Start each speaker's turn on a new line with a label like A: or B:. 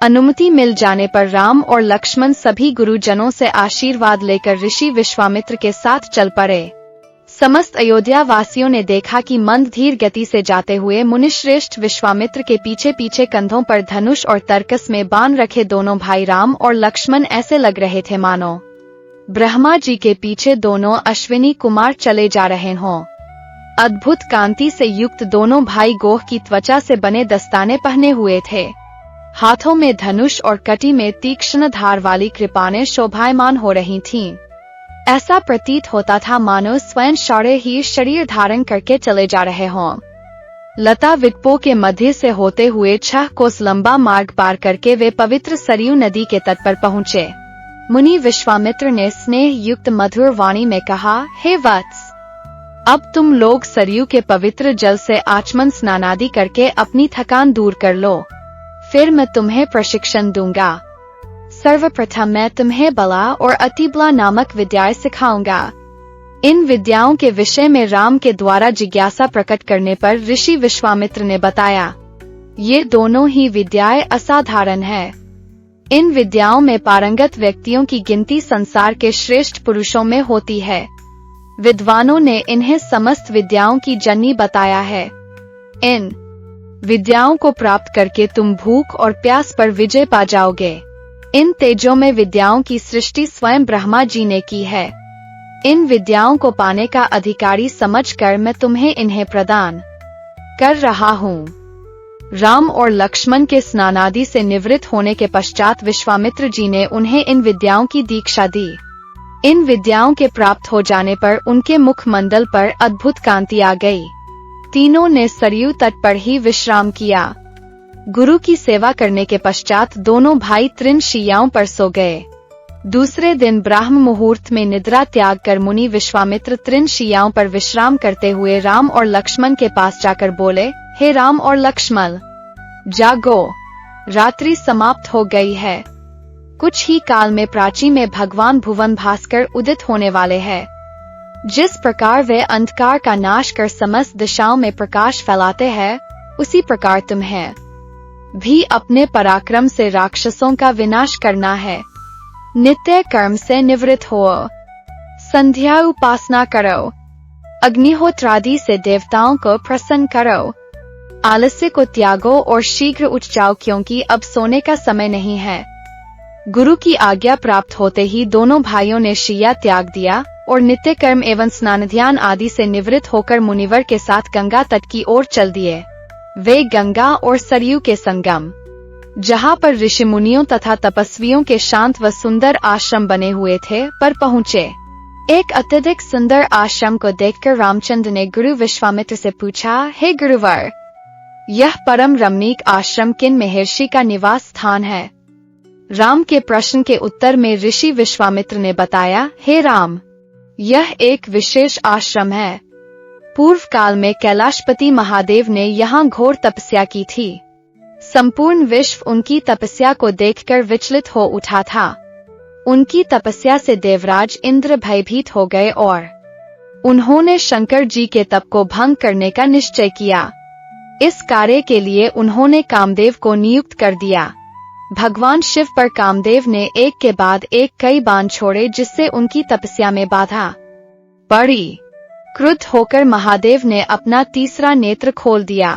A: अनुमति मिल जाने पर राम और लक्ष्मण सभी गुरुजनों से आशीर्वाद लेकर ऋषि विश्वामित्र के साथ चल पड़े। समस्त अयोध्या वासियों ने देखा कि मंद धीर गति से जाते हुए मुनिश्रेष्ठ विश्वामित्र के पीछे पीछे कंधों पर धनुष और तरकस में बाण रखे दोनों भाई राम और लक्ष्मण ऐसे लग रहे थे मानो ब्रह्मा जी के पीछे दोनों अश्विनी कुमार चले जा रहे हों। अद्भुत कांति से युक्त दोनों भाई गोह की त्वचा से बने दस्ताने पहने हुए थे। हाथों में धनुष और कटी में तीक्ष्ण धार वाली कृपाणें शोभायमान हो रही थीं। ऐसा प्रतीत होता था मानो स्वयं शौर्य ही शरीर धारण करके चले जा रहे हों। लता विकपों के मध्य से होते हुए 6 कोस लंबा मार्ग पार करके वे पवित्र सरयू नदी के तट पर पहुँचे। मुनि विश्वामित्र ने स्नेह युक्त मधुर वाणी में कहा, हे वत्स, अब तुम लोग सरयू के पवित्र जल से आचमन स्नानादि करके अपनी थकान दूर कर लो, फिर मैं तुम्हें प्रशिक्षण दूंगा। सर्वप्रथम मैं तुम्हें बला और अतिबला नामक विद्याएं सिखाऊंगा। इन विद्याओं के विषय में राम के द्वारा जिज्ञासा प्रकट करने पर ऋषि विश्वामित्र ने बताया, ये दोनों ही विद्याएं असाधारण है। इन विद्याओं में पारंगत व्यक्तियों की गिनती संसार के श्रेष्ठ पुरुषों में होती है। विद्वानों ने इन्हें समस्त विद्याओं की जननी बताया है। इन विद्याओं को प्राप्त करके तुम भूख और प्यास पर विजय पा जाओगे। इन तेजों में विद्याओं की सृष्टि स्वयं ब्रह्मा जी ने की है। इन विद्याओं को पाने का अधिकारी समझकर मैं तुम्हें इन्हें प्रदान कर रहा हूँ। राम और लक्ष्मण के स्नानादि से निवृत्त होने के पश्चात विश्वामित्र जी ने उन्हें इन विद्याओं की दीक्षा दी। इन विद्याओं के प्राप्त हो जाने पर उनके मुखमंडल पर अद्भुत कांति आ गई। तीनों ने सरयू तट पर ही विश्राम किया। गुरु की सेवा करने के पश्चात दोनों भाई तृणशियाओं पर सो गए। दूसरे दिन ब्राह्म मुहूर्त में निद्रा त्याग कर मुनि विश्वामित्र तृणशियाओं पर विश्राम करते हुए राम और लक्ष्मण के पास जाकर बोले, हे राम और लक्ष्मण, जागो, रात्रि समाप्त हो गई है। कुछ ही काल में प्राची में भगवान भुवन भास्कर उदित होने वाले हैं। जिस प्रकार वे अंधकार का नाश कर समस्त दिशाओं में प्रकाश फैलाते हैं, उसी प्रकार तुम्हें भी अपने पराक्रम से राक्षसों का विनाश करना है। नित्य कर्म से निवृत्त हो, संध्या उपासना करो, अग्निहोत्रादि से देवताओं को प्रसन्न करो, आलस्य को त्यागो और शीघ्र उठ जाओ, क्योंकि अब सोने का समय नहीं है। गुरु की आज्ञा प्राप्त होते ही दोनों भाइयों ने शैया त्याग दिया और नित्य कर्म एवं स्नान ध्यान आदि से निवृत्त होकर मुनिवर के साथ गंगा तट की ओर चल दिए। वे गंगा और सरयू के संगम, जहाँ पर ऋषि मुनियों तथा तपस्वियों के शांत व सुंदर आश्रम बने हुए थे, पर पहुँचे। एक अत्यधिक सुंदर आश्रम को देखकर रामचंद्र ने गुरु विश्वामित्र से पूछा, हे गुरुवर, यह परम रमणीक आश्रम किन महर्षि का निवास स्थान है? राम के प्रश्न के उत्तर में ऋषि विश्वामित्र ने बताया, हे राम, यह एक विशेष आश्रम है। पूर्व काल में कैलाशपति महादेव ने यहाँ घोर तपस्या की थी। संपूर्ण विश्व उनकी तपस्या को देखकर विचलित हो उठा था। उनकी तपस्या से देवराज इंद्र भयभीत हो गए और उन्होंने शंकर जी के तप को भंग करने का निश्चय किया। इस कार्य के लिए उन्होंने कामदेव को नियुक्त कर दिया। भगवान शिव पर कामदेव ने एक के बाद एक कई बाण छोड़े, जिससे उनकी तपस्या में बाधा पड़ी। क्रुद्ध होकर महादेव ने अपना तीसरा नेत्र खोल दिया।